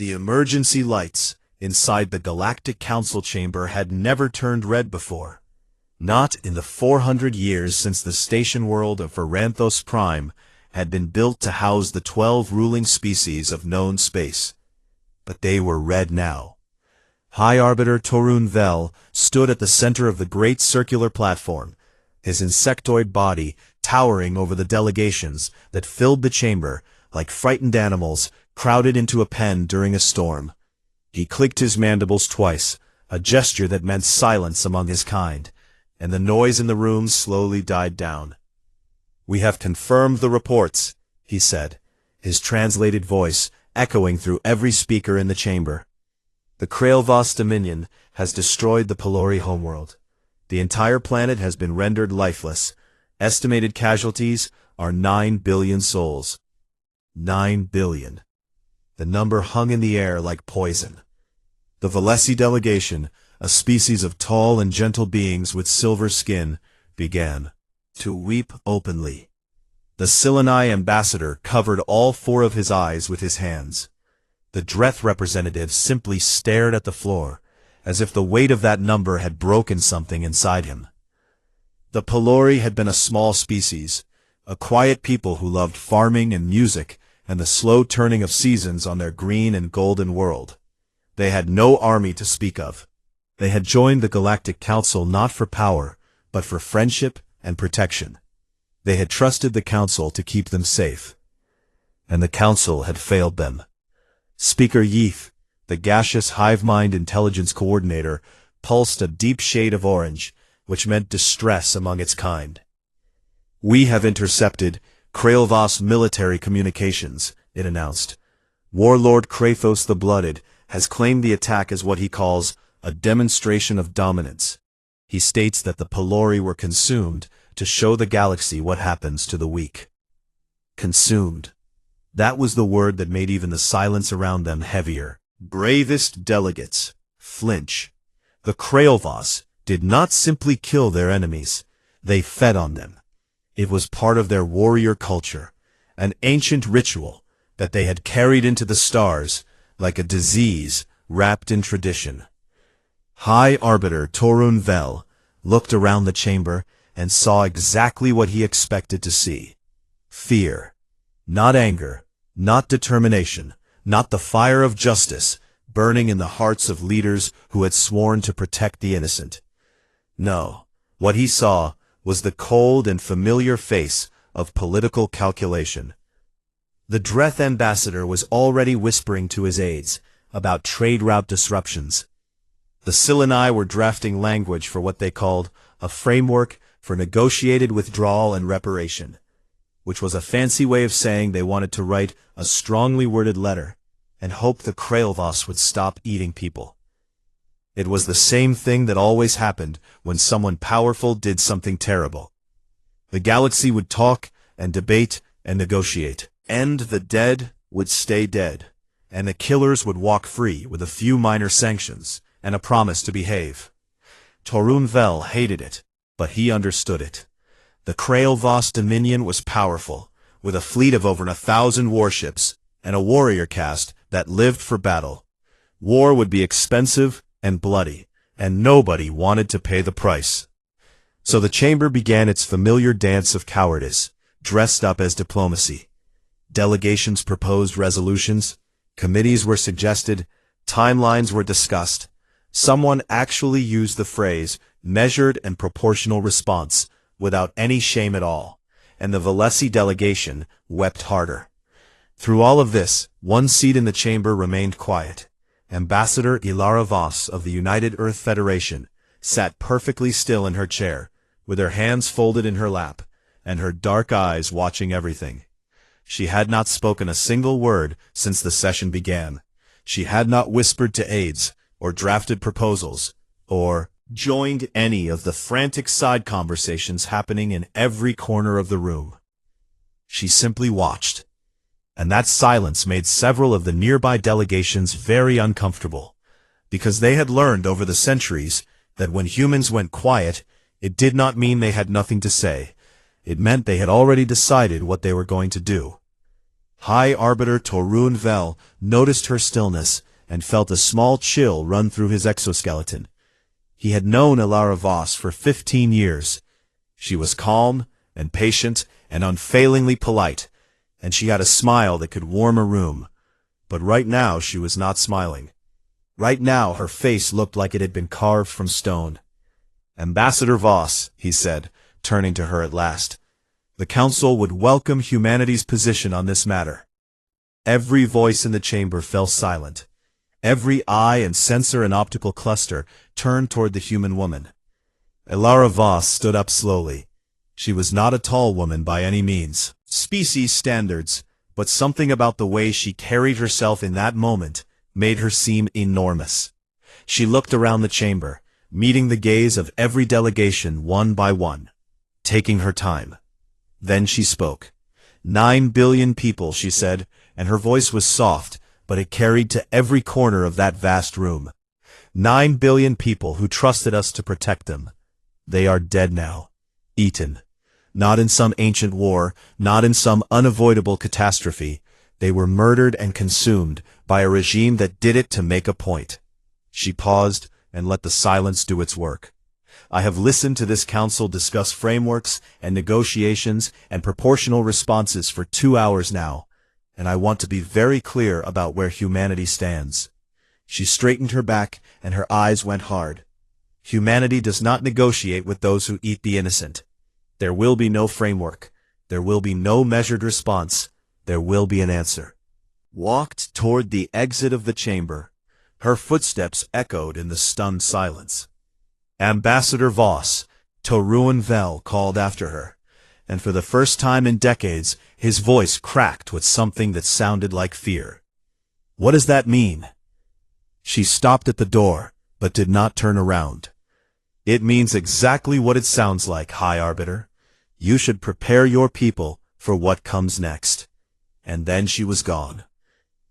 The emergency lights inside the Galactic Council chamber had never turned red before. Not in the 400 years since the station world of Varanthos Prime had been built to house the 12 ruling species of known space. But they were red now. High Arbiter Torun Vel stood at the center of the great circular platform, his insectoid body towering over the delegations that filled the chamber like frightened animals crowded into a pen during a storm. He clicked his mandibles twice, a gesture that meant silence among his kind, and the noise in the room slowly died down. "We have confirmed the reports," he said, his translated voice echoing through every speaker in the chamber. "The Krailvas Dominion has destroyed the Pelori homeworld. The entire planet has been rendered lifeless. Estimated casualties are 9 billion souls." 9 billion. The number hung in the air like poison. The Valesi delegation, a species of tall and gentle beings with silver skin, began to weep openly. The Silanai ambassador covered all 4 of his eyes with his hands. The Dreth representative simply stared at the floor, as if the weight of that number had broken something inside him. The Pelori had been a small species, a quiet people who loved farming and music and the slow turning of seasons on their green and golden world. They had no army to speak of. They had joined the Galactic Council not for power, but for friendship and protection. They had trusted the Council to keep them safe. And the Council had failed them. Speaker Yeath, the gaseous hive-mind intelligence coordinator, pulsed a deep shade of orange, which meant distress among its kind. "We have intercepted Krailvas military communications," it announced. "Warlord Krathos the Blooded has claimed the attack as what he calls a demonstration of dominance. He states that the Pelori were consumed to show the galaxy what happens to the weak." Consumed. That was the word that made even the silence around them heavier. Bravest delegates flinch. The Krailvas did not simply kill their enemies, they fed on them. It was part of their warrior culture, an ancient ritual that they had carried into the stars like a disease wrapped in tradition. High Arbiter Torun Vel looked around the chamber and saw exactly what he expected to see. Fear. Not anger, not determination, not the fire of justice burning in the hearts of leaders who had sworn to protect the innocent. No, what he saw was the cold and familiar face of political calculation. The Dreth ambassador was already whispering to his aides about trade route disruptions. The Silanai were drafting language for what they called a framework for negotiated withdrawal and reparation, which was a fancy way of saying they wanted to write a strongly worded letter and hope the Krailvas would stop eating people. It was the same thing that always happened when someone powerful did something terrible. The galaxy would talk and debate and negotiate, and the dead would stay dead, and the killers would walk free with a few minor sanctions and a promise to behave. Torun Vel hated it, but he understood it. The Krailvas Dominion was powerful, with a fleet of over 1,000 warships and a warrior caste that lived for battle. War would be expensive and bloody, and nobody wanted to pay the price. So the chamber began its familiar dance of cowardice, dressed up as diplomacy. Delegations proposed resolutions, committees were suggested, timelines were discussed. Someone actually used the phrase measured and proportional response without any shame at all, and the Valesi delegation wept harder. Through all of this, one seat in the chamber remained quiet. Ambassador Ilara Voss of the United Earth Federation sat perfectly still in her chair, with her hands folded in her lap, and her dark eyes watching everything. She had not spoken a single word since the session began. She had not whispered to aides, or drafted proposals, or joined any of the frantic side conversations happening in every corner of the room. She simply watched. And that silence made several of the nearby delegations very uncomfortable, because they had learned over the centuries that when humans went quiet, it did not mean they had nothing to say. It meant they had already decided what they were going to do. High Arbiter Torun Vel noticed her stillness and felt a small chill run through his exoskeleton. He had known Elara Voss for 15 years. She was calm and patient and unfailingly polite, and she had a smile that could warm a room. But right now she was not smiling. Right now her face looked like it had been carved from stone. "Ambassador Voss," he said, turning to her at last, "the Council would welcome humanity's position on this matter." Every voice in the chamber fell silent. Every eye and sensor and optical cluster turned toward the human woman. Elara Voss stood up slowly. She was not a tall woman by any means, species standards, but something about the way she carried herself in that moment made her seem enormous. She looked around the chamber, meeting the gaze of every delegation one by one, taking her time. Then she spoke. 9 billion people, she said, and her voice was soft, but it carried to every corner of that vast room. 9 billion people who trusted us to protect them. They are dead now, eaten. Not in some ancient war, not in some unavoidable catastrophe. They were murdered and consumed by a regime that did it to make a point. She paused and let the silence do its work. I have listened to this council discuss frameworks and negotiations and proportional responses for 2 hours now, and I want to be very clear about where humanity stands. She straightened her back and her eyes went hard. Humanity does not negotiate with those who eat the innocent. There will be no framework. There will be no measured response. There will be an answer. Walked toward the exit of the chamber. Her footsteps echoed in the stunned silence. Ambassador Voss, Torun Vel called after her, and for the first time in decades, his voice cracked with something that sounded like fear. "What does that mean?" She stopped at the door, but did not turn around. "It means exactly what it sounds like, High Arbiter. You should prepare your people for what comes next." And then she was gone.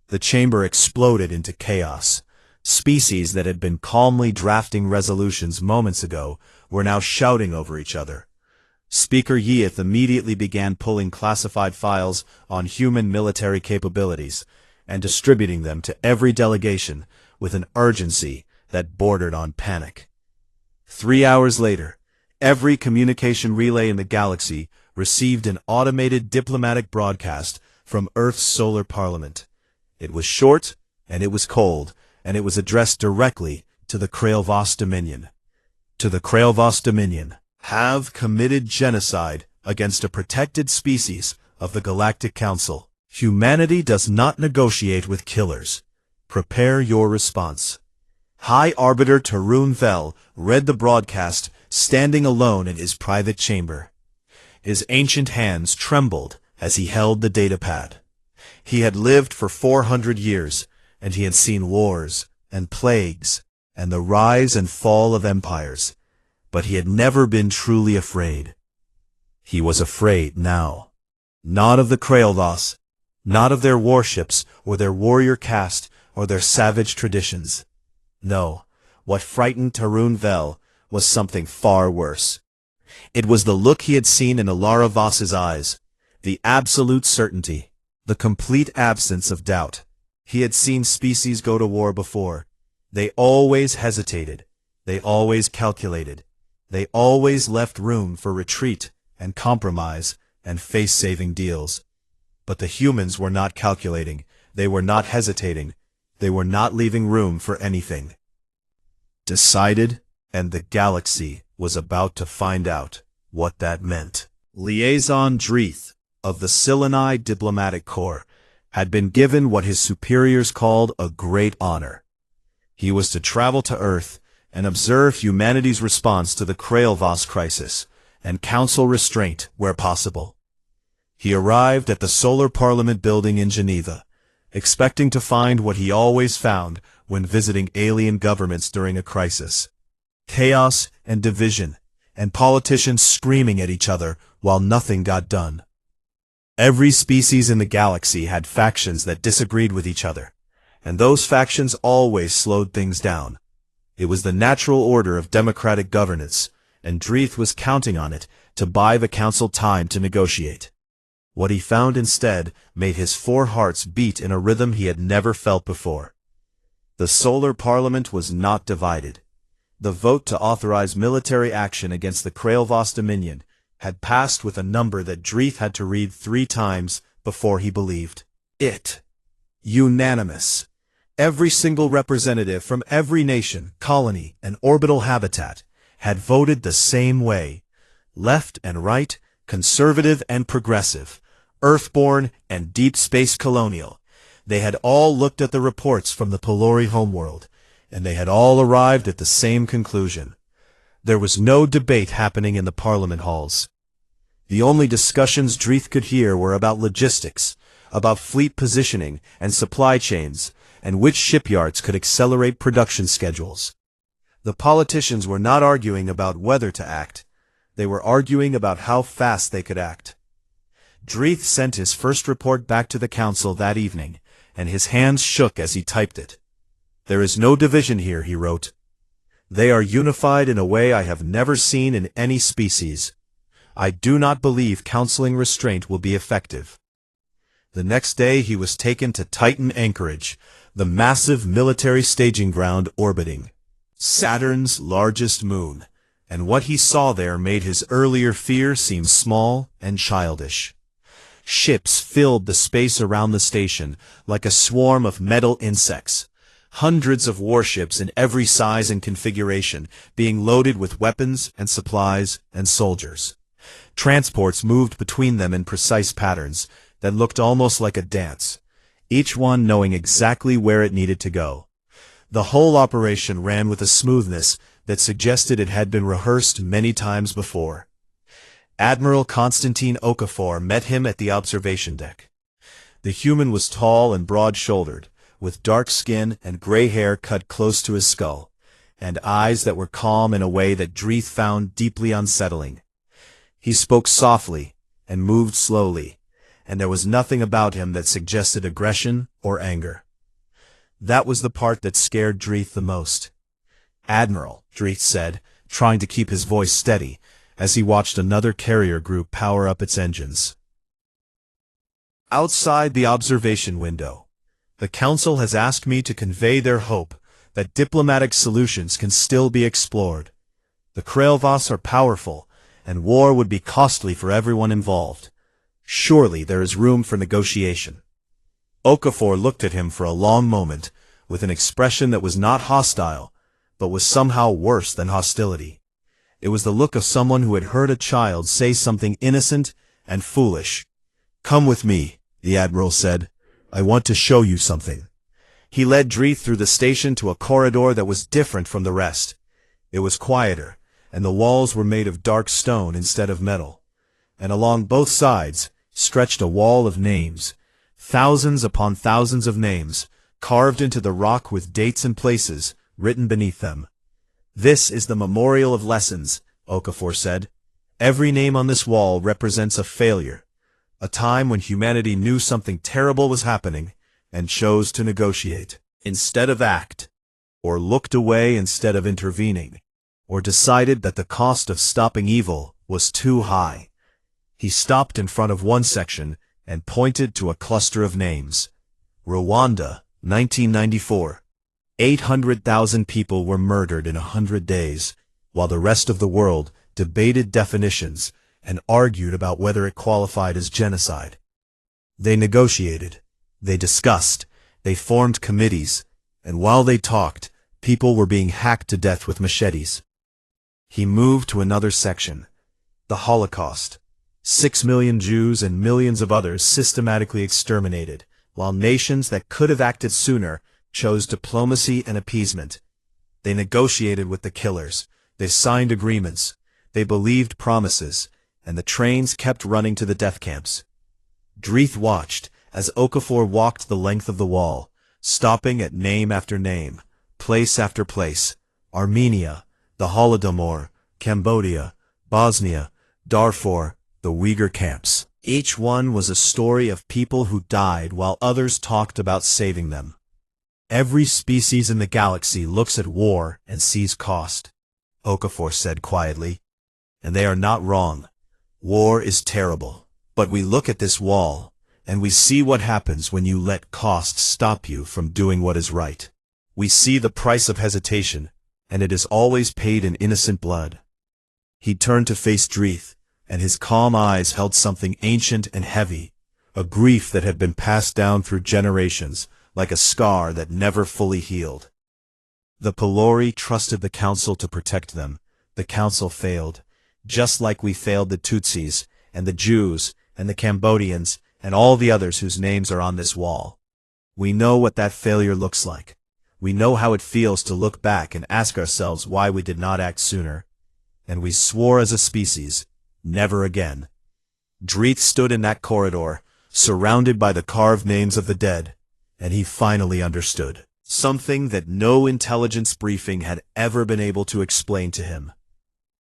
The chamber exploded into chaos. Species that had been calmly drafting resolutions moments ago were now shouting over each other. Speaker Yeath immediately began pulling classified files on human military capabilities and distributing them to every delegation with an urgency that bordered on panic. 3 hours later, every communication relay in the galaxy received an automated diplomatic broadcast from Earth's solar parliament. It was short, and it was cold, and it was addressed directly to the Krailvos Dominion. To the Krailvos Dominion, have committed genocide against a protected species of the Galactic Council. Humanity does not negotiate with killers. Prepare your response. High Arbiter Torun Vel read the broadcast, standing alone in his private chamber. His ancient hands trembled as he held the datapad. He had lived for 400 years, and he had seen wars and plagues and the rise and fall of empires, but he had never been truly afraid. He was afraid now. Not of the Krailvos, not of their warships or their warrior caste or their savage traditions. No, what frightened Torun Vel was something far worse. It was the look he had seen in Elara Voss's eyes, the absolute certainty, the complete absence of doubt. He had seen species go to war before. They always hesitated. They always calculated. They always left room for retreat and compromise and face-saving deals. But the humans were not calculating. They were not hesitating. They were not leaving room for anything. Decided, and the galaxy was about to find out what that meant. Liaison Dreeth of the Sileni Diplomatic Corps had been given what his superiors called a great honor. He was to travel to Earth and observe humanity's response to the Krailvos crisis and counsel restraint where possible. He arrived at the Solar Parliament building in Geneva, expecting to find what he always found when visiting alien governments during a crisis: chaos and division, and politicians screaming at each other while nothing got done. Every species in the galaxy had factions that disagreed with each other, and those factions always slowed things down. It was the natural order of democratic governance, and Dreeth was counting on it to buy the council time to negotiate. What he found instead made his 4 hearts beat in a rhythm he had never felt before. The Solar Parliament was not divided. The vote to authorize military action against the Krailvos Dominion had passed with a number that Dreeth had to read 3 times before he believed it. Unanimous. Every single representative from every nation, colony, and orbital habitat had voted the same way. Left and right, conservative and progressive, Earthborn and deep space colonial. They had all looked at the reports from the Pelori homeworld, and they had all arrived at the same conclusion. There was no debate happening in the parliament halls. The only discussions Dreeth could hear were about logistics, about fleet positioning and supply chains, and which shipyards could accelerate production schedules. The politicians were not arguing about whether to act. They were arguing about how fast they could act. Dreeth sent his first report back to the council that evening, and his hands shook as he typed it. "There is no division here," he wrote. "They are unified in a way I have never seen in any species. I do not believe counseling restraint will be effective." The next day he was taken to Titan Anchorage, the massive military staging ground orbiting Saturn's largest moon, and what he saw there made his earlier fear seem small and childish. Ships filled the space around the station like a swarm of metal insects, hundreds of warships in every size and configuration being loaded with weapons and supplies and soldiers. Transports moved between them in precise patterns that looked almost like a dance, each one knowing exactly where it needed to go. The whole operation ran with a smoothness that suggested it had been rehearsed many times before. Admiral Konstantin Okafor met him at the observation deck. The human was tall and broad-shouldered, with dark skin and gray hair cut close to his skull, and eyes that were calm in a way that Dreeth found deeply unsettling. He spoke softly and moved slowly, and there was nothing about him that suggested aggression or anger. That was the part that scared Dreeth the most. "Admiral," Dreeth said, trying to keep his voice steady, as he watched another carrier group power up its engines. Outside the observation window, the Council has asked me to convey their hope that diplomatic solutions can still be explored. The Krailvos are powerful, and war would be costly for everyone involved. Surely there is room for negotiation. Okafor looked at him for a long moment, with an expression that was not hostile, but was somehow worse than hostility. It was the look of someone who had heard a child say something innocent and foolish. "Come with me," the Admiral said. "I want to show you something." He led Dreeth through the station to a corridor that was different from the rest. It was quieter, and the walls were made of dark stone instead of metal. And along both sides stretched a wall of names, thousands upon thousands of names, carved into the rock with dates and places written beneath them. "This is the Memorial of Lessons," Okafor said. "Every name on this wall represents a failure, a time when humanity knew something terrible was happening and chose to negotiate instead of act, or looked away instead of intervening, or decided that the cost of stopping evil was too high." He stopped in front of one section and pointed to a cluster of names. Rwanda, 1994. 800,000 people were murdered in 100 days, while the rest of the world debated definitions and argued about whether it qualified as genocide. They negotiated, they discussed, they formed committees, and while they talked, people were being hacked to death with machetes. He moved to another section. The Holocaust. 6 million Jews and millions of others systematically exterminated, while nations that could have acted sooner chose diplomacy and appeasement. They negotiated with the killers, they signed agreements, they believed promises, and the trains kept running to the death camps. Dreeth watched as Okafor walked the length of the wall, stopping at name after name, place after place: Armenia, the Holodomor, Cambodia, Bosnia, Darfur, the Uyghur camps. Each one was a story of people who died while others talked about saving them. "Every species in the galaxy looks at war and sees cost," Okafor said quietly. "And they are not wrong. War is terrible, But we look at this wall, and we see what happens when you let costs stop you from doing what is right. We see the price of hesitation, and it is always paid in innocent blood. He turned to face Dreeth, and his calm eyes held something ancient and heavy, a grief that had been passed down through generations, like a scar that never fully healed. The Pelori trusted the Council to protect them. The Council failed, just like we failed the Tutsis, and the Jews, and the Cambodians, and all the others whose names are on this wall. We know what that failure looks like. We know how it feels to look back and ask ourselves why we did not act sooner. And we swore as a species, never again. Dreeth stood in that corridor, surrounded by the carved names of the dead, and he finally understood. Something that no intelligence briefing had ever been able to explain to him.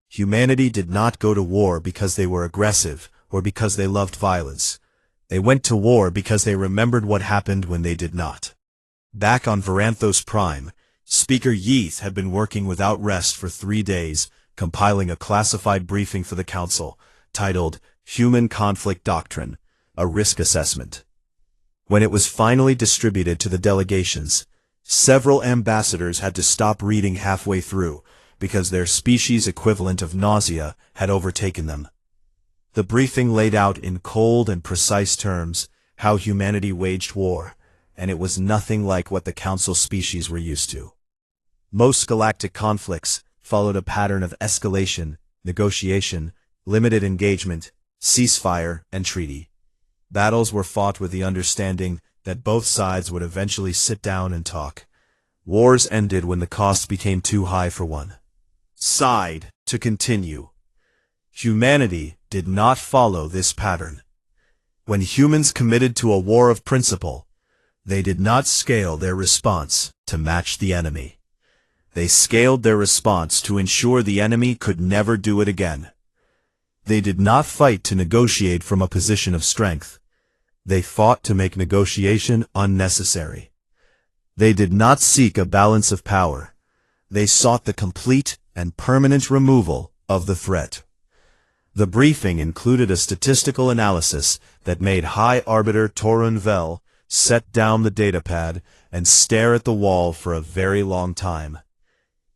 Humanity did not go to war because they were aggressive or because they loved violence. They went to war because they remembered what happened when they did not. Back on Varanthos Prime, Speaker Yeath had been working without rest for 3 days, compiling a classified briefing for the Council, titled Human Conflict Doctrine, a Risk Assessment. When it was finally distributed to the delegations, several ambassadors had to stop reading halfway through because their species equivalent of nausea had overtaken them. The briefing laid out in cold and precise terms how humanity waged war, and it was nothing like what the Council species were used to. Most galactic conflicts followed a pattern of escalation, negotiation, limited engagement, ceasefire, and treaty. Battles were fought with the understanding that both sides would eventually sit down and talk. Wars ended when the cost became too high for one side to continue. Humanity did not follow this pattern. When humans committed to a war of principle, they did not scale their response to match the enemy. They scaled their response to ensure the enemy could never do it again. They did not fight to negotiate from a position of strength. They fought to make negotiation unnecessary. They did not seek a balance of power. They sought the complete and permanent removal of the threat. The briefing included a statistical analysis that made High Arbiter Torun Vel set down the datapad and stare at the wall for a very long time.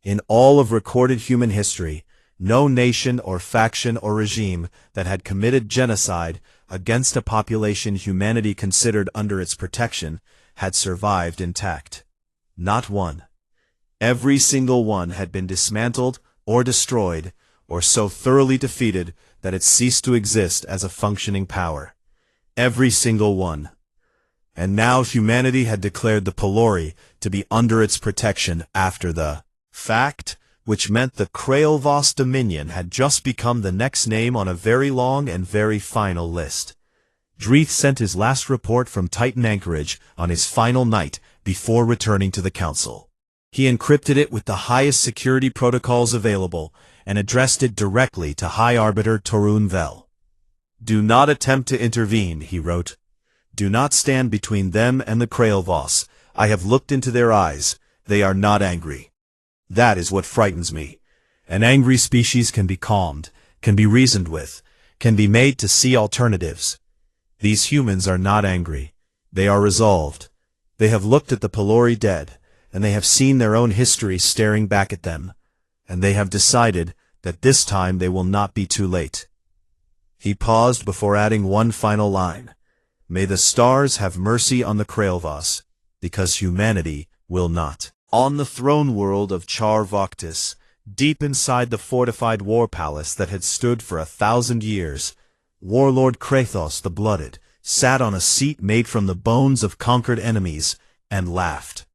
In all of recorded human history, no nation or faction or regime that had committed genocide against a population humanity considered under its protection had survived intact. Not one. Every single one had been dismantled or destroyed or so thoroughly defeated that it ceased to exist as a functioning power. Every single one. And now humanity had declared the Pelori to be under its protection after the fact, which meant the Krailvos Dominion had just become the next name on a very long and very final list. Dreeth sent his last report from Titan Anchorage on his final night before returning to the Council. He encrypted it with the highest security protocols available and addressed it directly to High Arbiter Torun Vel. "Do not attempt to intervene," he wrote. "Do not stand between them and the Krailvos. I have looked into their eyes. They are not angry. That is what frightens me. An angry species can be calmed, can be reasoned with, can be made to see alternatives. These humans are not angry. They are resolved. They have looked at the Pelori dead, and they have seen their own history staring back at them, and they have decided that this time they will not be too late." He paused before adding one final line. "May the stars have mercy on the Krailvos, because humanity will not." On the throne world of Char Voktis, deep inside the fortified war palace that had stood for 1,000 years, Warlord Krathos the Blooded sat on a seat made from the bones of conquered enemies and laughed.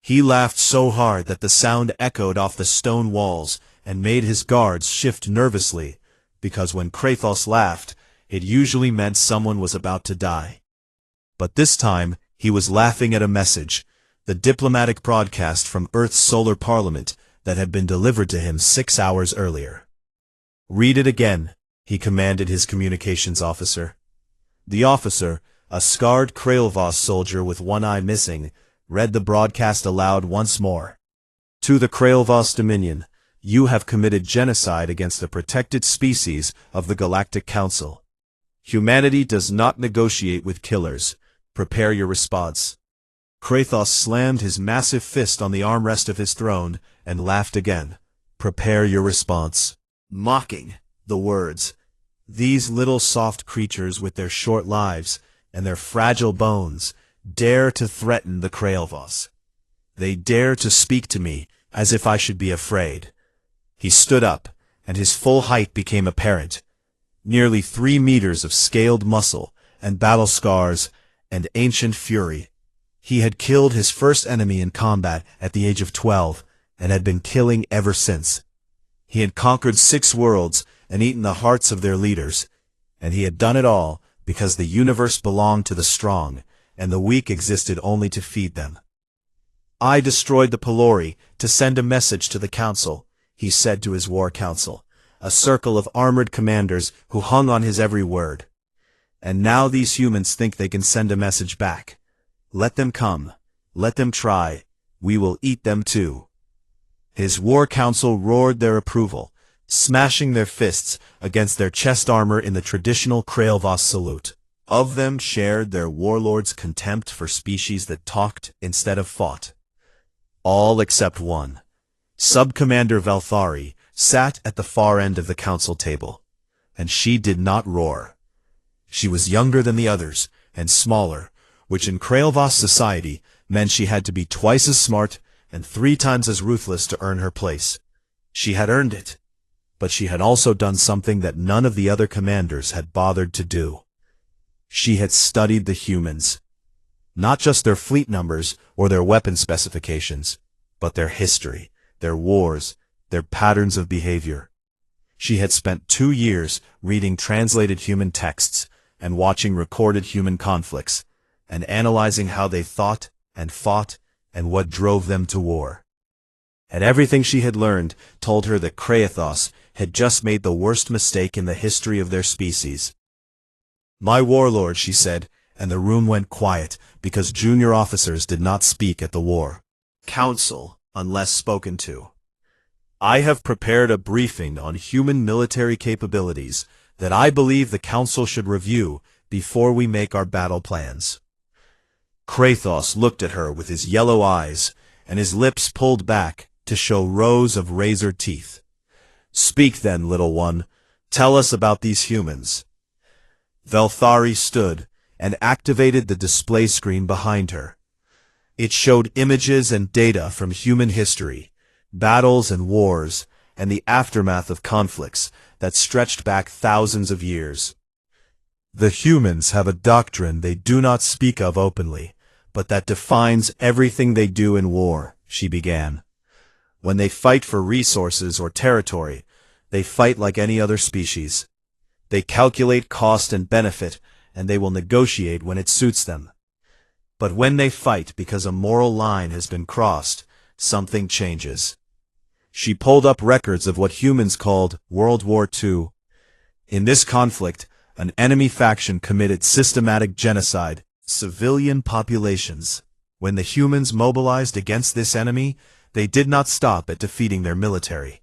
He laughed so hard that the sound echoed off the stone walls and made his guards shift nervously, because when Krathos laughed, it usually meant someone was about to die. But this time, he was laughing at a message, the diplomatic broadcast from Earth's solar parliament that had been delivered to him 6 hours earlier. "Read it again," he commanded his communications officer. The officer, a scarred Krailvos soldier with one eye missing, read the broadcast aloud once more. "To the Krailvos Dominion, you have committed genocide against the protected species of the Galactic Council. Humanity does not negotiate with killers. Prepare your response. Kratos slammed his massive fist on the armrest of his throne and laughed again. Prepare your response. Mocking the words. These little soft creatures with their short lives and their fragile bones dare to threaten the Kraelvos. They dare to speak to me as if I should be afraid. He stood up, and his full height became apparent. Nearly 3 meters of scaled muscle and battle scars and ancient fury. He had killed his first enemy in combat at the age of 12 and had been killing ever since. He had conquered 6 worlds and eaten the hearts of their leaders, and he had done it all because the universe belonged to the strong, and the weak existed only to feed them. I destroyed the Pelori to send a message to the Council, he said to his war council, a circle of armored commanders who hung on his every word. And now these humans think they can send a message back. Let them come. Let them try. We will eat them too. His war council roared their approval, smashing their fists against their chest armor in the traditional Kraelvos salute. Of them shared their warlord's contempt for species that talked instead of fought. All except one. Sub-Commander Valthari sat at the far end of the council table, and she did not roar. She was younger than the others, and smaller, which in Kraelvos society meant she had to be twice as smart and 3 times as ruthless to earn her place. She had earned it, but she had also done something that none of the other commanders had bothered to do. She had studied the humans. Not just their fleet numbers or their weapon specifications, but their history, their wars, their patterns of behavior. She had spent 2 years reading translated human texts and watching recorded human conflicts, and analyzing how they thought and fought and what drove them to war. And everything she had learned told her that Kratos had just made the worst mistake in the history of their species. My warlord, she said, and the room went quiet because junior officers did not speak at the war council unless spoken to. I have prepared a briefing on human military capabilities that I believe the council should review before we make our battle plans. Kratos looked at her with his yellow eyes and his lips pulled back to show rows of razor teeth. Speak then, little one. Tell us about these humans. Valthari stood and activated the display screen behind her. It showed images and data from human history, battles and wars, and the aftermath of conflicts that stretched back thousands of years. The humans have a doctrine they do not speak of openly, but that defines everything they do in war, she began. When they fight for resources or territory, they fight like any other species. They calculate cost and benefit, and they will negotiate when it suits them. But when they fight because a moral line has been crossed, something changes. She pulled up records of what humans called World War II. In this conflict, an enemy faction committed systematic genocide, civilian populations. When the humans mobilized against this enemy, they did not stop at defeating their military.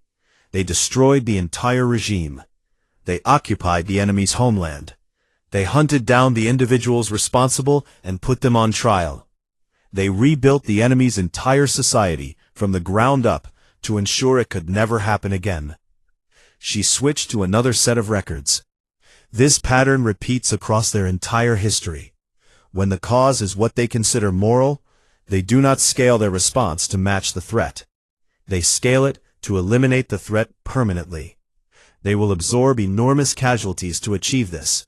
They destroyed the entire regime. They occupied the enemy's homeland. They hunted down the individuals responsible and put them on trial. They rebuilt the enemy's entire society from the ground up to ensure it could never happen again. She switched to another set of records. This pattern repeats across their entire history. When the cause is what they consider moral, they do not scale their response to match the threat. They scale it to eliminate the threat permanently. They will absorb enormous casualties to achieve this.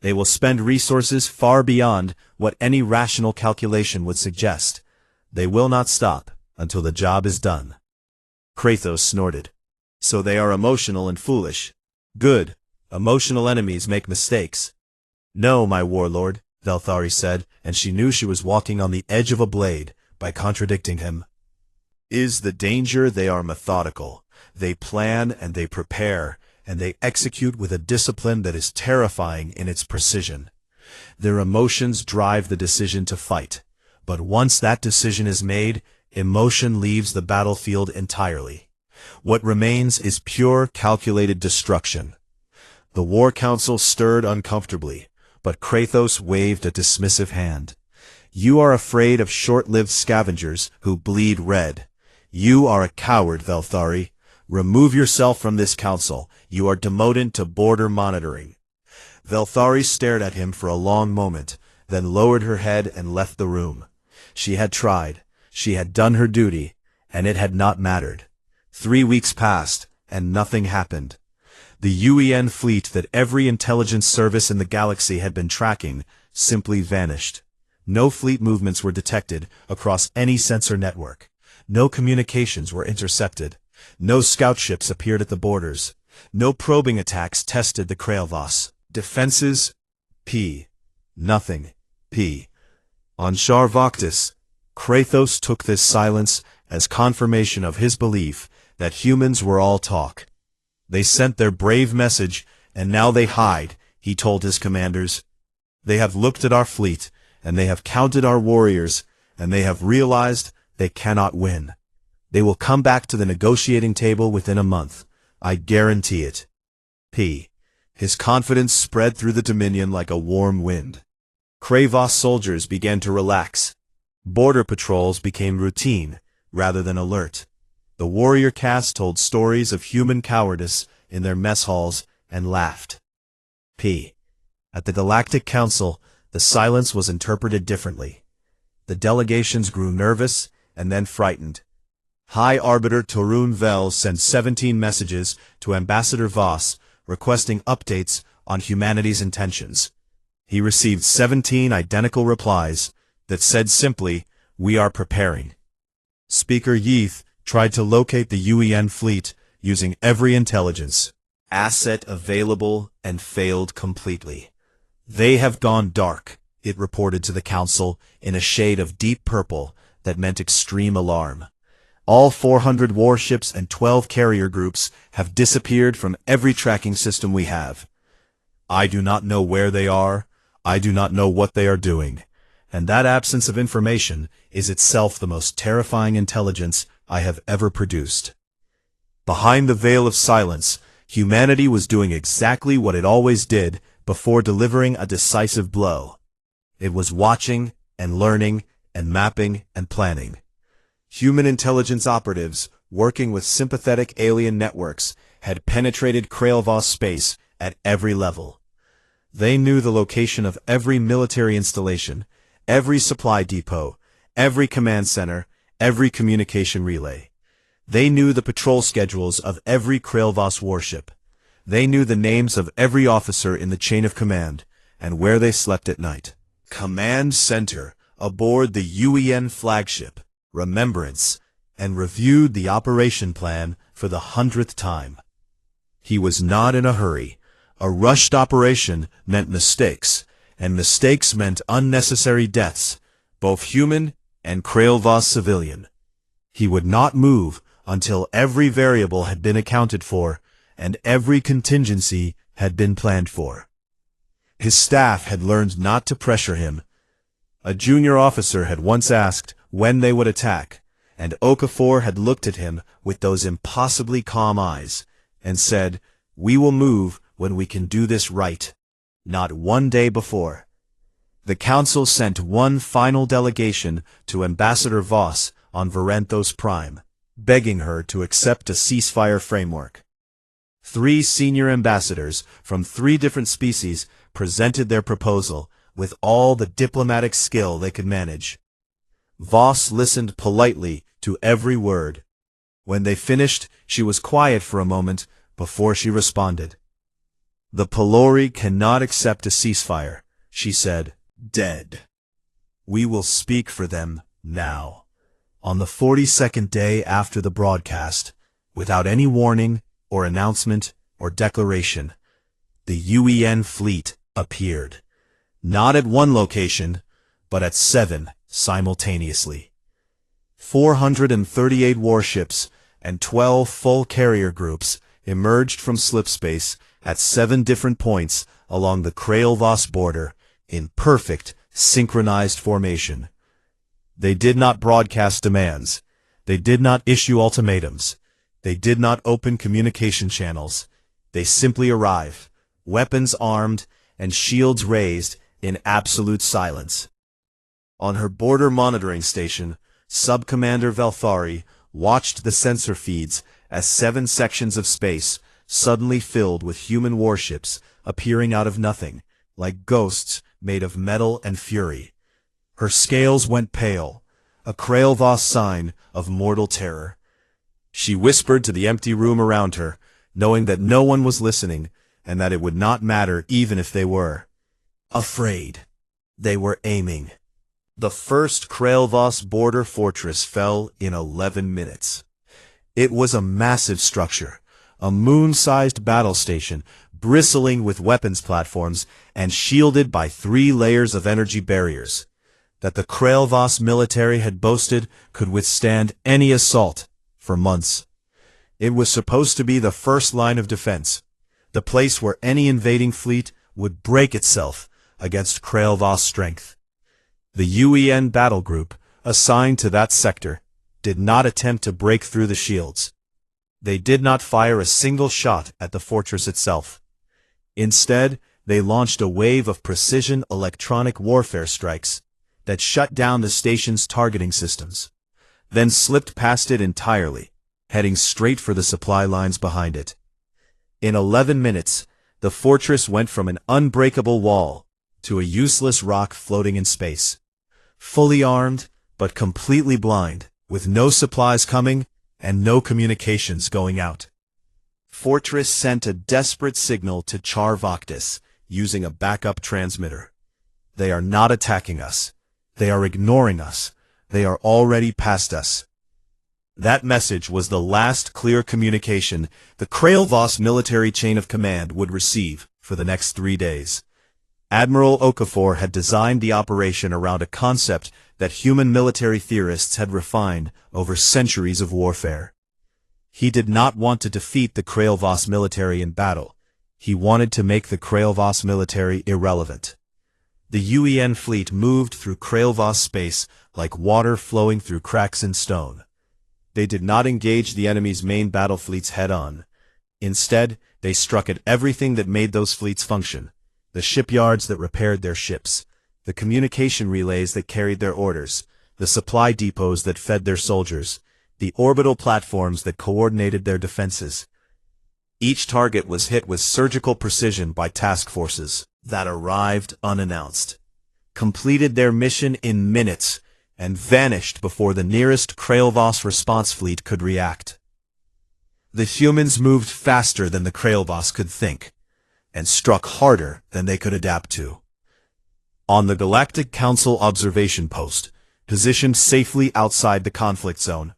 They will spend resources far beyond what any rational calculation would suggest. They will not stop until the job is done. Kratos snorted. So they are emotional and foolish. Good. Emotional enemies make mistakes. No, my warlord, Valthari said, and she knew she was walking on the edge of a blade by contradicting him. Is the danger they are methodical. They plan and they prepare, and they execute with a discipline that is terrifying in its precision. Their emotions drive the decision to fight, but once that decision is made, emotion leaves the battlefield entirely. What remains is pure calculated destruction. The War Council stirred uncomfortably, but Kratos waved a dismissive hand. You are afraid of short-lived scavengers who bleed red. You are a coward, Velthari. Remove yourself from this council. You are demoted to border monitoring. Velthari stared at him for a long moment, then lowered her head and left the room. She had tried. She had done her duty, and it had not mattered. 3 weeks passed, and nothing happened. The UEN fleet that every intelligence service in the galaxy had been tracking simply vanished. No fleet movements were detected across any sensor network. No communications were intercepted. No scout ships appeared at the borders. No probing attacks tested the Krailvas. Defenses? P. Nothing. P. On Shar Vaktis, Kratos took this silence as confirmation of his belief that humans were all talk. They sent their brave message, and now they hide, he told his commanders. They have looked at our fleet, and they have counted our warriors, and they have realized they cannot win. They will come back to the negotiating table within a month. I guarantee it. P. His confidence spread through the Dominion like a warm wind. Kravos soldiers began to relax. Border patrols became routine, rather than alert. The warrior caste told stories of human cowardice in their mess halls and laughed. P. At the Galactic Council, the silence was interpreted differently. The delegations grew nervous and then frightened. High Arbiter Torun Vel sent 17 messages to Ambassador Voss requesting updates on humanity's intentions. He received 17 identical replies that said simply, "We are preparing." Speaker Yeath tried to locate the UEN fleet using every intelligence asset available and failed completely. They have gone dark, it reported to the Council in a shade of deep purple that meant extreme alarm. All 400 warships and 12 carrier groups have disappeared from every tracking system we have. I do not know where they are. I do not know what they are doing. And that absence of information is itself the most terrifying intelligence I have ever produced. Behind the veil of silence, humanity was doing exactly what it always did before delivering a decisive blow. It was watching and learning and mapping and planning. Human intelligence operatives, working with sympathetic alien networks, had penetrated Krailvos space at every level. They knew the location of every military installation, every supply depot, every command center, every communication relay. They knew the patrol schedules of every Krailvos warship. They knew the names of every officer in the chain of command, and where they slept at night. Command Center, aboard the UEN flagship, Remembrance, and reviewed the operation plan for the 100th time. He was not in a hurry. A rushed operation meant mistakes, and mistakes meant unnecessary deaths, both human and Krailvos civilian. He would not move until every variable had been accounted for, and every contingency had been planned for. His staff had learned not to pressure him. A junior officer had once asked when they would attack, and Okafor had looked at him with those impossibly calm eyes, and said, "We will move when we can do this right." Not one day before. The Council sent one final delegation to Ambassador Voss on Varanthos Prime, begging her to accept a ceasefire framework. 3 senior ambassadors from 3 different species presented their proposal with all the diplomatic skill they could manage. Voss listened politely to every word. When they finished, she was quiet for a moment before she responded. "The Pelori cannot accept a ceasefire," she said. "Dead. We will speak for them now." On the 42nd day after the broadcast, without any warning or announcement or declaration, the UEN fleet appeared. Not at one location, but at 7 simultaneously. 438 warships and 12 full carrier groups emerged from slipspace at 7 different points along the Krailvos border in perfect, synchronized formation. They did not broadcast demands. They did not issue ultimatums. They did not open communication channels. They simply arrived, weapons armed, and shields raised, in absolute silence. On her border monitoring station, Sub-Commander Valthari watched the sensor feeds as 7 sections of space suddenly filled with human warships appearing out of nothing, like ghosts made of metal and fury. Her scales went pale, a Krailvoss sign of mortal terror. She whispered to the empty room around her, knowing that no one was listening and that it would not matter even if they were. Afraid. They were aiming. The first Krailvoss border fortress fell in 11 minutes. It was a massive structure, a moon-sized battle station, bristling with weapons platforms and shielded by 3 layers of energy barriers. That the Krailvoss military had boasted could withstand any assault for months. It was supposed to be the first line of defense, the place where any invading fleet would break itself against Krailvoss strength. The UEN battle group, assigned to that sector, did not attempt to break through the shields. They did not fire a single shot at the fortress itself. Instead, they launched a wave of precision electronic warfare strikes that shut down the station's targeting systems, then slipped past it entirely, heading straight for the supply lines behind it. In 11 minutes, the fortress went from an unbreakable wall to a useless rock floating in space. Fully armed, but completely blind, with no supplies coming and no communications going out. Fortress sent a desperate signal to Charvoctis using a backup transmitter. They are not attacking us. They are ignoring us. They are already past us. That message was the last clear communication the Krailvoss military chain of command would receive for the next 3 days. Admiral Okafor had designed the operation around a concept that human military theorists had refined over centuries of warfare. He did not want to defeat the Krailvoss military in battle. He wanted to make the Krailvoss military irrelevant. The UEN fleet moved through Krailvoss space like water flowing through cracks in stone. They did not engage the enemy's main battle fleets head-on. Instead, they struck at everything that made those fleets function: the shipyards that repaired their ships, the communication relays that carried their orders, the supply depots that fed their soldiers, the orbital platforms that coordinated their defenses. Each target was hit with surgical precision by task forces that arrived unannounced, completed their mission in minutes, and vanished before the nearest Krailvoss response fleet could react. The humans moved faster than the Krailvoss could think, and struck harder than they could adapt to. On the Galactic Council observation post, positioned safely outside the conflict zone,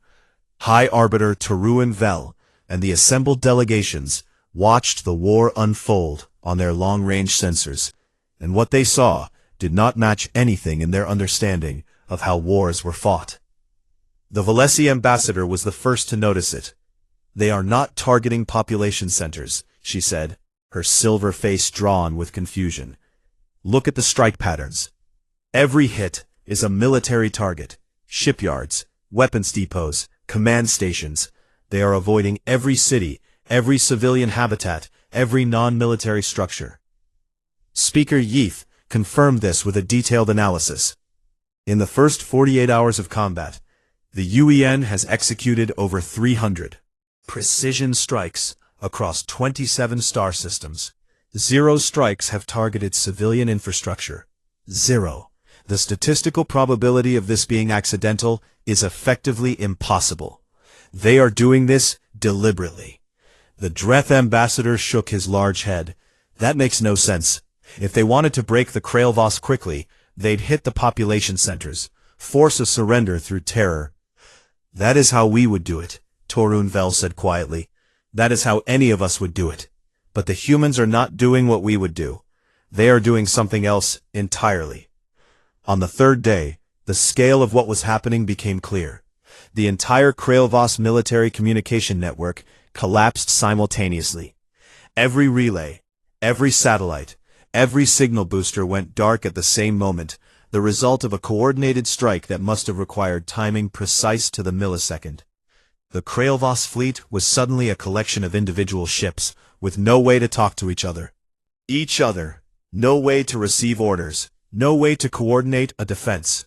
High Arbiter Taruan Vel and the assembled delegations watched the war unfold on their long-range sensors, and what they saw did not match anything in their understanding of how wars were fought. The Valesi ambassador was the first to notice it. "They are not targeting population centers," she said, her silver face drawn with confusion. "Look at the strike patterns. Every hit is a military target. Shipyards, weapons depots, command stations. They are avoiding every city, every civilian habitat, every non-military structure." Speaker Yeath confirmed this with a detailed analysis. In the first 48 hours of combat, the UEN has executed over 300 precision strikes across 27 star systems. 0 strikes have targeted civilian infrastructure. 0. The statistical probability of this being accidental is effectively impossible. They are doing this deliberately. The Dreth ambassador shook his large head. "That makes no sense. If they wanted to break the Krailvoss quickly, they'd hit the population centers, force a surrender through terror." "That is how we would do it," Torun Vel said quietly. "That is how any of us would do it. But the humans are not doing what we would do. They are doing something else entirely." On the 3rd day, the scale of what was happening became clear. The entire Krailvoss military communication network collapsed simultaneously. Every relay, every satellite, every signal booster went dark at the same moment, the result of a coordinated strike that must have required timing precise to the millisecond. The Krailvoss fleet was suddenly a collection of individual ships, with no way to talk to each other. each other. No way to receive orders. No way to coordinate a defense.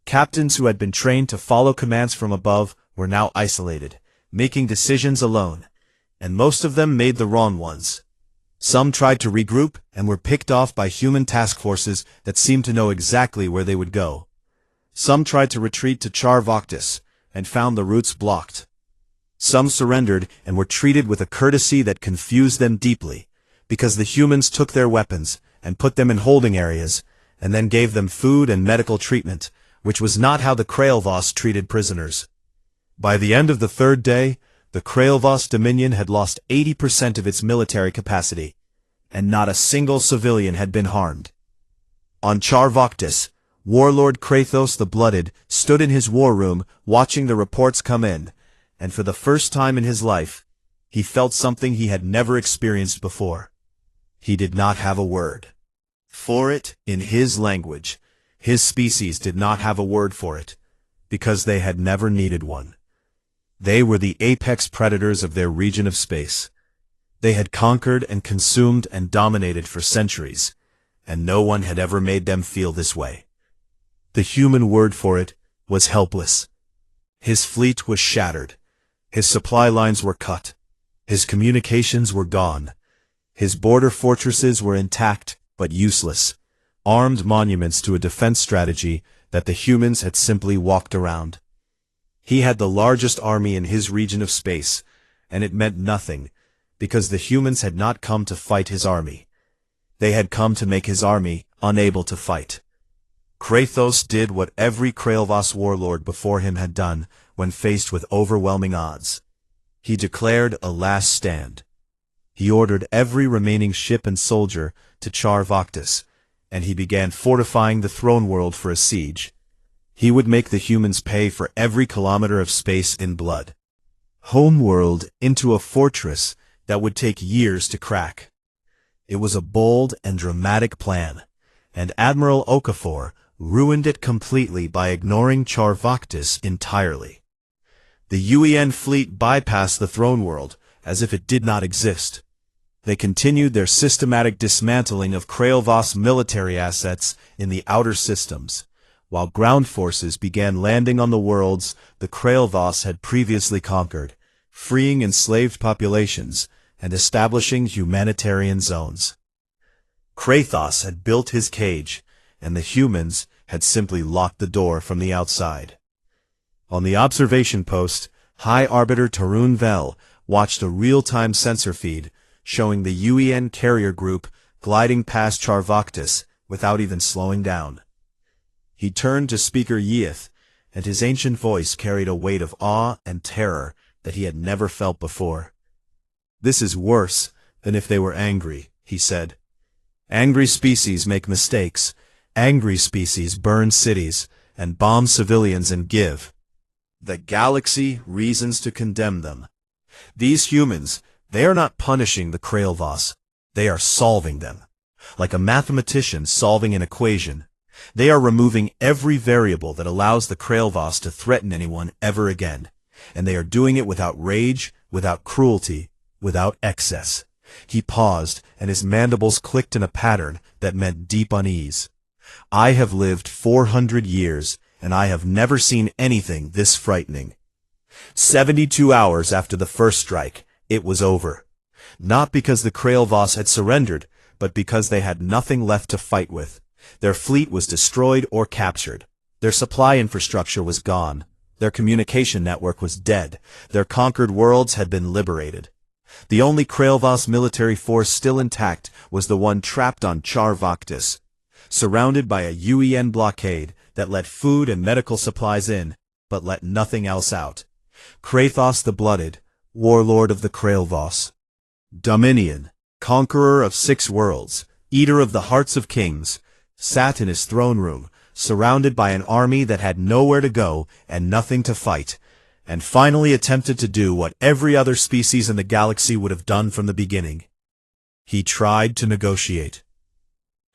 Captains who had been trained to follow commands from above were now isolated, making decisions alone, and most of them made the wrong ones. Some tried to regroup and were picked off by human task forces that seemed to know exactly where they would go. Some tried to retreat to Charvoctis and found the routes blocked. Some surrendered and were treated with a courtesy that confused them deeply, because the humans took their weapons and put them in holding areas, and then gave them food and medical treatment, which was not how the Krailvos treated prisoners. By the end of the third day, the Krailvos Dominion had lost 80% of its military capacity, and not a single civilian had been harmed. On Charvoctis, Warlord Krathos the Blooded stood in his war room watching the reports come in, and for the first time in his life, he felt something he had never experienced before. He did not have a word for it in his language. His species did not have a word for it, because they had never needed one. They were the apex predators of their region of space. They had conquered and consumed and dominated for centuries, and no one had ever made them feel this way. The human word for it was helpless. His fleet was shattered. His supply lines were cut. His communications were gone. His border fortresses were intact, but useless, armed monuments to a defense strategy that the humans had simply walked around. He had the largest army in his region of space, and it meant nothing, because the humans had not come to fight his army. They had come to make his army unable to fight. Krathos did what every Krailvos warlord before him had done when faced with overwhelming odds. He declared a last stand. He ordered every remaining ship and soldier to Charvoctis, and he began fortifying the throne world for a siege. He would make the humans pay for every kilometer of space in blood. Homeworld into a fortress that would take years to crack. It was a bold and dramatic plan, and Admiral Okafor ruined it completely by ignoring Charvoctis entirely. The UEN fleet bypassed the throne world as if it did not exist. They continued their systematic dismantling of Krailvos military assets in the outer systems, while ground forces began landing on the worlds the Krailvos had previously conquered, freeing enslaved populations and establishing humanitarian zones. Krathos had built his cage, and the humans had simply locked the door from the outside. On the observation post, High Arbiter Tarun Vel watched a real-time sensor feed showing the UEN carrier group gliding past Charvoctis without even slowing down. He turned to Speaker Yith, and his ancient voice carried a weight of awe and terror that he had never felt before. "This is worse than if they were angry," he said. "Angry species make mistakes. Angry species burn cities and bomb civilians and give the galaxy reasons to condemn them. These humans, they are not punishing the Krailvos. They are solving them. Like a mathematician solving an equation. They are removing every variable that allows the Krailvos to threaten anyone ever again. And they are doing it without rage, without cruelty, without excess." He paused, and his mandibles clicked in a pattern that meant deep unease. "I have lived 400 years, and I have never seen anything this frightening." 72 hours after the first strike, it was over. Not because the Krailvos had surrendered, but because they had nothing left to fight with. Their fleet was destroyed or captured. Their supply infrastructure was gone. Their communication network was dead. Their conquered worlds had been liberated. The only Krailvos military force still intact was the one trapped on Charvoctis, surrounded by a UEN blockade that let food and medical supplies in, but let nothing else out. Krathos the Blooded, warlord of the Krailvos. Dominion, conqueror of 6 worlds, eater of the hearts of kings, sat in his throne room, surrounded by an army that had nowhere to go and nothing to fight, and finally attempted to do what every other species in the galaxy would have done from the beginning. He tried to negotiate.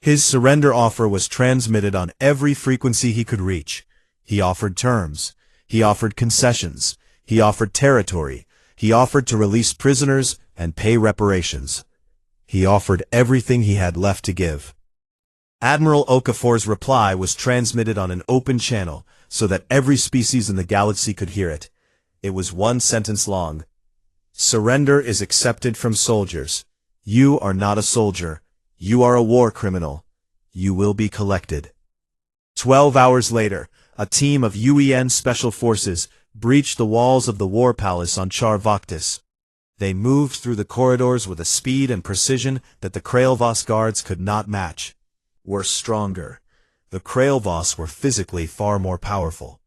His surrender offer was transmitted on every frequency he could reach. He offered terms. He offered concessions. He offered territory. He offered to release prisoners and pay reparations. He offered everything he had left to give. Admiral Okafor's reply was transmitted on an open channel so that every species in the galaxy could hear it. It was one sentence long. Surrender is accepted from soldiers. You are not a soldier. You are a war criminal. You will be collected. 12 hours later, a team of UEN Special Forces breached the walls of the War Palace on Char Vaktis. They moved through the corridors with a speed and precision that the Krailvos guards could not match. Were stronger. The Krailvos were physically far more powerful.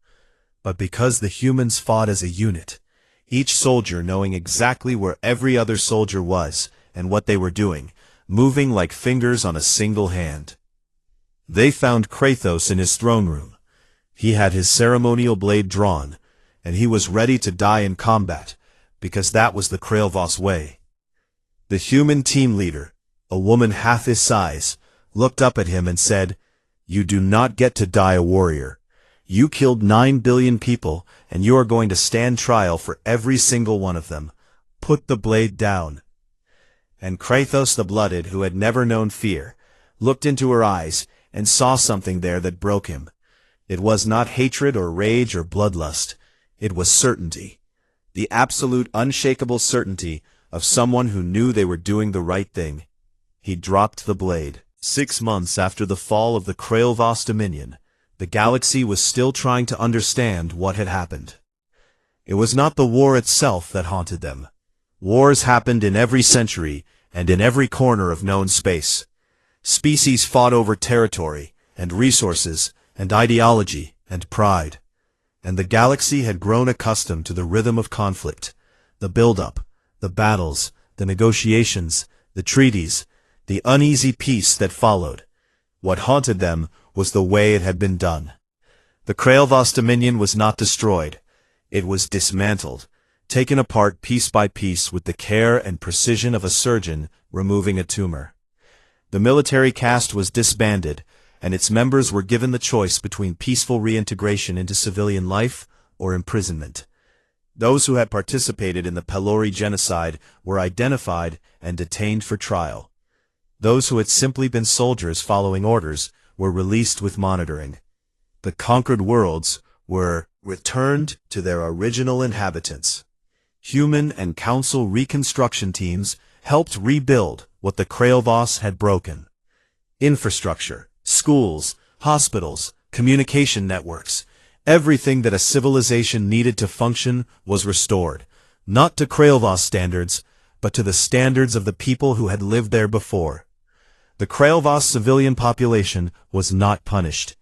But because the humans fought as a unit, each soldier knowing exactly where every other soldier was and what they were doing, moving like fingers on a single hand. They found Kratos in his throne room. He had his ceremonial blade drawn, and he was ready to die in combat, because that was the Krailvos way. The human team leader, a woman half his size, looked up at him and said, "You do not get to die a warrior. You killed 9 billion people, and you are going to stand trial for every single one of them. Put the blade down." And Kratos the Blooded, who had never known fear, looked into her eyes and saw something there that broke him. It was not hatred or rage or bloodlust. It was certainty. The absolute unshakable certainty of someone who knew they were doing the right thing. He dropped the blade. 6 months after the fall of the Krailvos Dominion, the galaxy was still trying to understand what had happened. It was not the war itself that haunted them. Wars happened in every century and in every corner of known space. Species fought over territory and resources and ideology and pride. And the galaxy had grown accustomed to the rhythm of conflict, the build-up, the battles, the negotiations, the treaties, the uneasy peace that followed. What haunted them was the way it had been done. The Krailvos Dominion was not destroyed. It was dismantled, taken apart piece by piece with the care and precision of a surgeon removing a tumor. The military caste was disbanded, and its members were given the choice between peaceful reintegration into civilian life or imprisonment. Those who had participated in the Pelori genocide were identified and detained for trial. Those who had simply been soldiers following orders were released with monitoring. The conquered worlds were returned to their original inhabitants. Human and Council reconstruction teams helped rebuild what the Krailvos had broken. Infrastructure, schools, hospitals, communication networks, everything that a civilization needed to function was restored, not to Krailvos standards, but to the standards of the people who had lived there before. The Krailvos civilian population was not punished.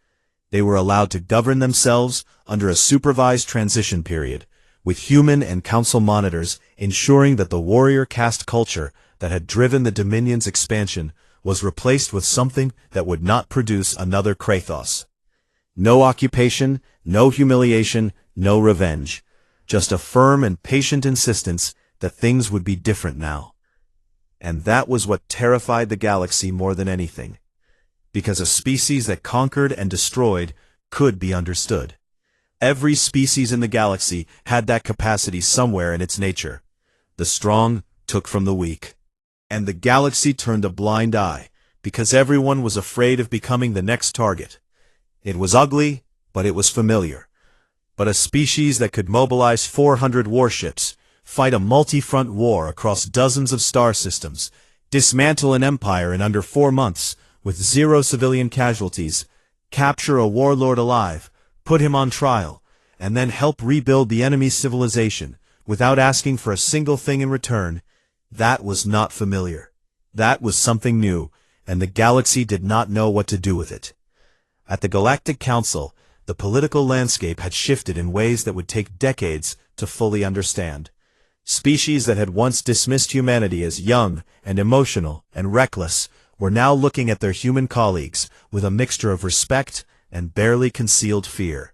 They were allowed to govern themselves under a supervised transition period, with human and council monitors ensuring that the warrior caste culture that had driven the Dominion's expansion was replaced with something that would not produce another Kratos. No occupation, no humiliation, no revenge. Just a firm and patient insistence that things would be different now. And that was what terrified the galaxy more than anything. Because a species that conquered and destroyed could be understood. Every species in the galaxy had that capacity somewhere in its nature. The strong took from the weak. And the galaxy turned a blind eye, because everyone was afraid of becoming the next target. It was ugly, but it was familiar. But a species that could mobilize 400 warships, fight a multi-front war across dozens of star systems, dismantle an empire in under 4 months with 0 civilian casualties, capture a warlord alive, put him on trial, and then help rebuild the enemy's civilization without asking for a single thing in return, that was not familiar. That was something new, and the galaxy did not know what to do with it. At the Galactic Council, the political landscape had shifted in ways that would take decades to fully understand. Species that had once dismissed humanity as young and emotional and reckless were now looking at their human colleagues with a mixture of respect and barely concealed fear.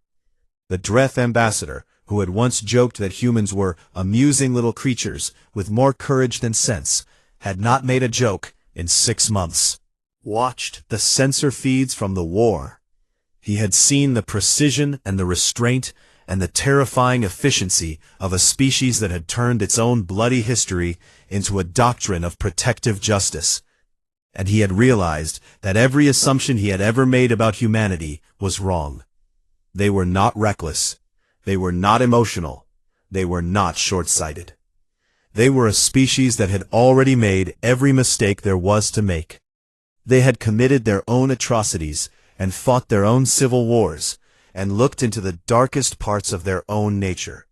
The Dreth ambassador, who had once joked that humans were amusing little creatures with more courage than sense, had not made a joke in 6 months. Watched the sensor feeds from the war. He had seen the precision and the restraint and the terrifying efficiency of a species that had turned its own bloody history into a doctrine of protective justice. And he had realized that every assumption he had ever made about humanity was wrong. They were not reckless. They were not emotional. They were not short-sighted. They were a species that had already made every mistake there was to make. They had committed their own atrocities and fought their own civil wars and looked into the darkest parts of their own nature.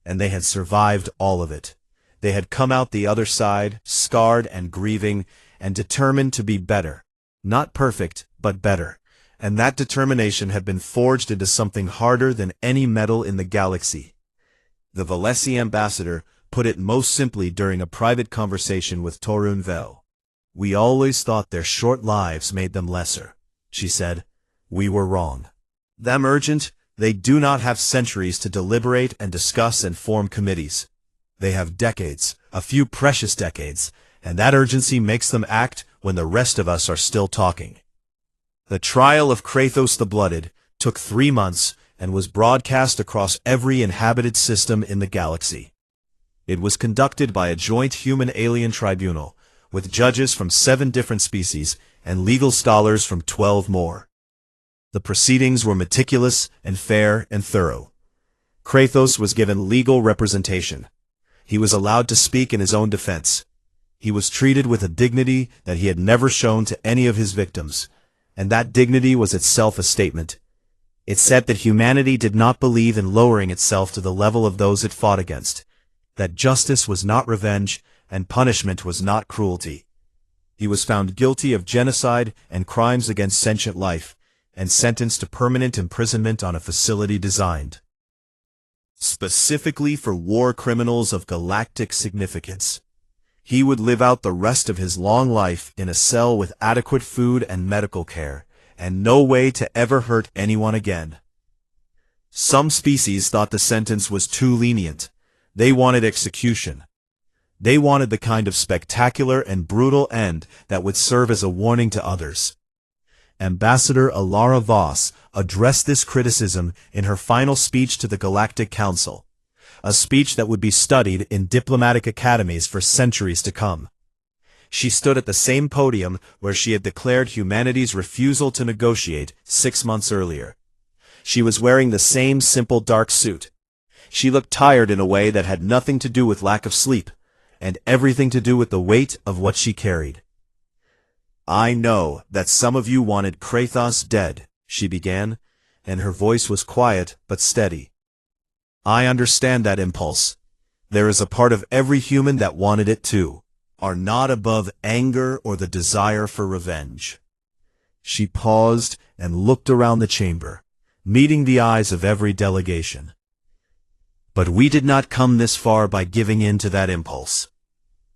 And they had survived all of it. They had come out the other side, scarred and grieving, and determined to be better. Not perfect, but better. And that determination had been forged into something harder than any metal in the galaxy. The Valesi ambassador put it most simply during a private conversation with Torun Vel. "We always thought their short lives made them lesser," she said. "We were wrong. Them urgent, they do not have centuries to deliberate and discuss and form committees. They have decades, a few precious decades, and that urgency makes them act when the rest of us are still talking." The trial of Kratos the Blooded took 3 months and was broadcast across every inhabited system in the galaxy. It was conducted by a joint human-alien tribunal, with judges from 7 different species and legal scholars from 12 more. The proceedings were meticulous and fair and thorough. Kratos was given legal representation. He was allowed to speak in his own defense. He was treated with a dignity that he had never shown to any of his victims, and that dignity was itself a statement. It said that humanity did not believe in lowering itself to the level of those it fought against, that justice was not revenge and punishment was not cruelty. He was found guilty of genocide and crimes against sentient life, and sentenced to permanent imprisonment on a facility designed specifically for war criminals of galactic significance. He would live out the rest of his long life in a cell with adequate food and medical care, and no way to ever hurt anyone again. Some species thought the sentence was too lenient. They wanted execution. They wanted the kind of spectacular and brutal end that would serve as a warning to others. Ambassador Alara Voss addressed this criticism in her final speech to the Galactic Council, a speech that would be studied in diplomatic academies for centuries to come. She stood at the same podium where she had declared humanity's refusal to negotiate 6 months earlier. She was wearing the same simple dark suit. She looked tired in a way that had nothing to do with lack of sleep, and everything to do with the weight of what she carried. "I know that some of you wanted Kratos dead," she began, and her voice was quiet but steady. "I understand that impulse. There is a part of every human that wanted it too, are not above anger or the desire for revenge." She paused and looked around the chamber, meeting the eyes of every delegation. "But we did not come this far by giving in to that impulse.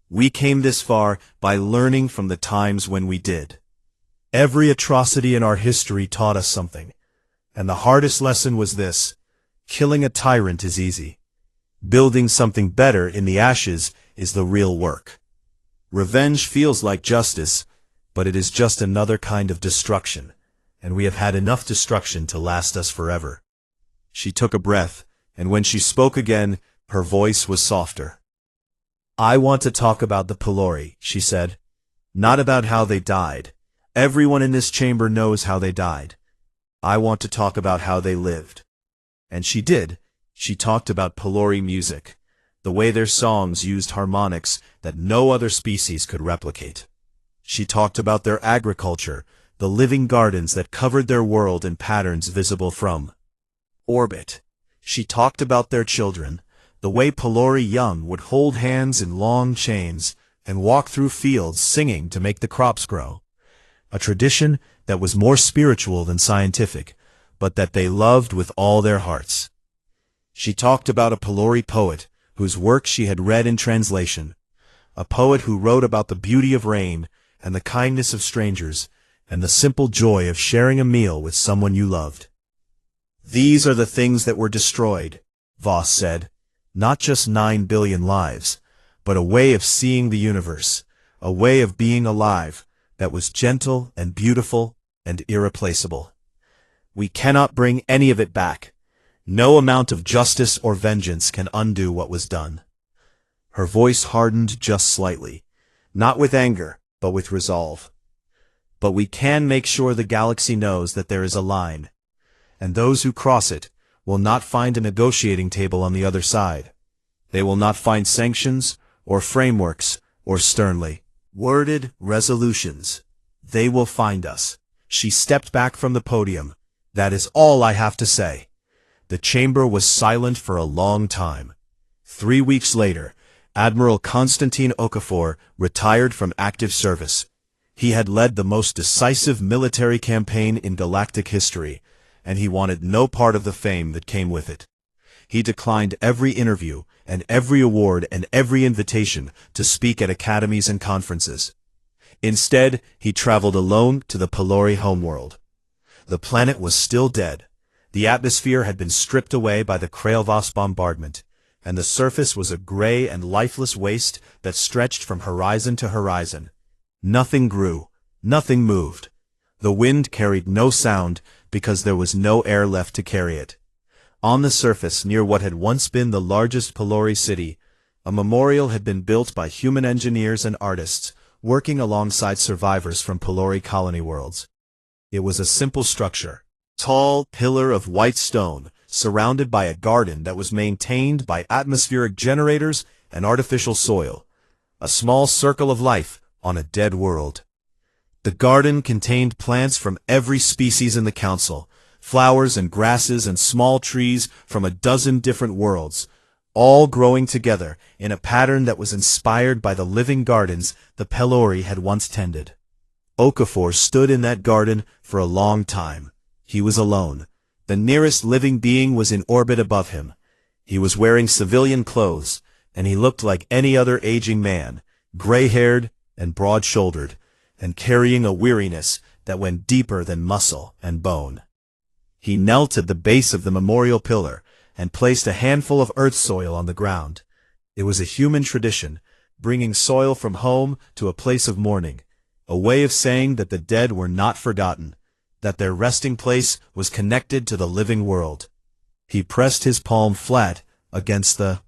We came this far by learning from the times when we did. Every atrocity in our history taught us something, and the hardest lesson was this: killing a tyrant is easy. Building something better in the ashes is the real work. Revenge feels like justice, but it is just another kind of destruction, and we have had enough destruction to last us forever." She took a breath, and when she spoke again, her voice was softer. "I want to talk about the Pelori," she said. "Not about how they died. Everyone in this chamber knows how they died. I want to talk about how they lived." And she did. She talked about Pelori music, the way their songs used harmonics that no other species could replicate. She talked about their agriculture, the living gardens that covered their world in patterns visible from orbit. She talked about their children, the way Pelori young would hold hands in long chains and walk through fields singing to make the crops grow. A tradition that was more spiritual than scientific, but that they loved with all their hearts. She talked about a Pelori poet whose work she had read in translation, a poet who wrote about the beauty of rain and the kindness of strangers and the simple joy of sharing a meal with someone you loved. "These are the things that were destroyed," Voss said. "Not just 9 billion lives, but a way of seeing the universe, a way of being alive that was gentle and beautiful and irreplaceable. We cannot bring any of it back. No amount of justice or vengeance can undo what was done. Her voice hardened just slightly, not with anger, but with resolve. But we can make sure the galaxy knows that there is a line, and those who cross it will not find a negotiating table on the other side. They will not find sanctions, or frameworks, or sternly worded resolutions. They will find us. She stepped back from the podium. That is all I have to say. The chamber was silent for a long time. 3 weeks later, Admiral Konstantin Okafor retired from active service. He had led the most decisive military campaign in galactic history, and he wanted no part of the fame that came with it. He declined every interview and every award and every invitation to speak at academies and conferences. Instead, he traveled alone to the Pelori homeworld. The planet was still dead. The atmosphere had been stripped away by the Krailvas bombardment, and the surface was a gray and lifeless waste that stretched from horizon to horizon. Nothing grew, nothing moved. The wind carried no sound because there was no air left to carry it. On the surface, near what had once been the largest Pelori city, a memorial had been built by human engineers and artists working alongside survivors from Pelori colony worlds. It was a simple structure, tall pillar of white stone, surrounded by a garden that was maintained by atmospheric generators and artificial soil, a small circle of life on a dead world. The garden contained plants from every species in the council, flowers and grasses and small trees from a dozen different worlds, all growing together in a pattern that was inspired by the living gardens the Pelori had once tended. Okafor stood in that garden for a long time. He was alone. The nearest living being was in orbit above him. He was wearing civilian clothes, and he looked like any other aging man, gray-haired and broad-shouldered, and carrying a weariness that went deeper than muscle and bone. He knelt at the base of the memorial pillar and placed a handful of earth soil on the ground. It was a human tradition, bringing soil from home to a place of mourning, a way of saying that the dead were not forgotten, that their resting place was connected to the living world. He pressed his palm flat against the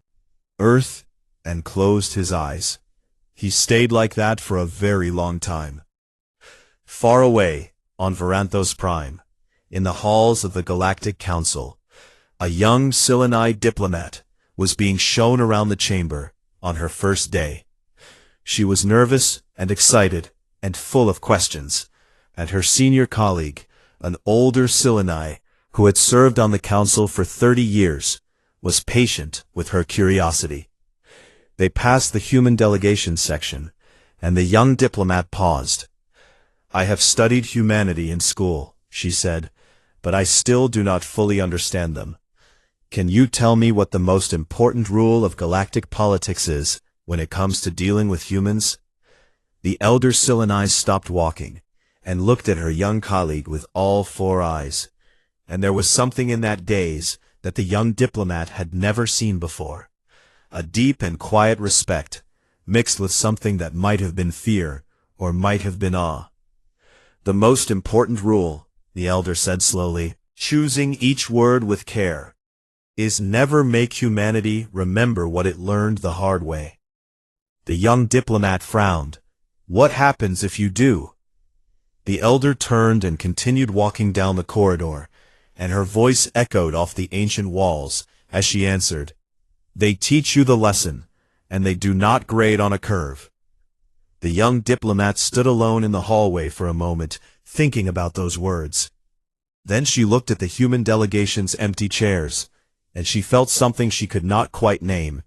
earth and closed his eyes. He stayed like that for a very long time. Far away, on Varanthos Prime, in the halls of the Galactic Council, a young Silanai diplomat was being shown around the chamber on her first day. She was nervous and excited and full of questions, and her senior colleague, an older Silanai who had served on the council for 30 years, was patient with her curiosity. They passed the human delegation section, and the young diplomat paused. "I have studied humanity in school," she said, "but I still do not fully understand them. Can you tell me what the most important rule of galactic politics is when it comes to dealing with humans?" The elder Silanai stopped walking and looked at her young colleague with all 4 eyes, and there was something in that gaze that the young diplomat had never seen before. A deep and quiet respect, mixed with something that might have been fear or might have been awe. "The most important rule," the elder said slowly, choosing each word with care, "is never make humanity remember what it learned the hard way." The young diplomat frowned. "What happens if you do?" The elder turned and continued walking down the corridor, and her voice echoed off the ancient walls as she answered, "They teach you the lesson, and they do not grade on a curve." The young diplomat stood alone in the hallway for a moment, thinking about those words. Then she looked at the human delegation's empty chairs, and she felt something she could not quite name,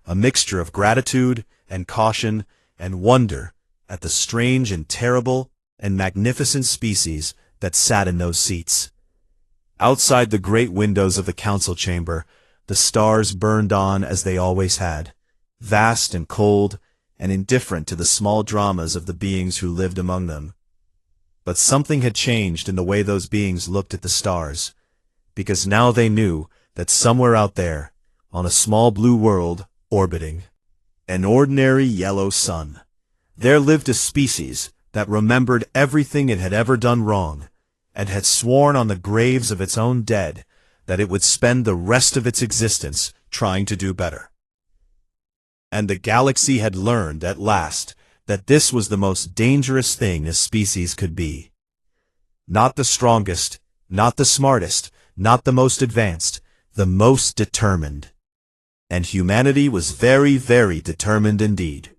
a mixture of gratitude and caution and wonder at the strange and terrible and magnificent species that sat in those seats. Outside the great windows of the council chamber, the stars burned on as they always had, vast and cold and indifferent to the small dramas of the beings who lived among them. But something had changed in the way those beings looked at the stars, because now they knew that somewhere out there, on a small blue world orbiting an ordinary yellow sun, there lived a species that remembered everything it had ever done wrong, and had sworn on the graves of its own dead that it would spend the rest of its existence trying to do better. And the galaxy had learned at last that this was the most dangerous thing a species could be. Not the strongest, not the smartest, not the most advanced, the most determined. And humanity was very, very determined indeed.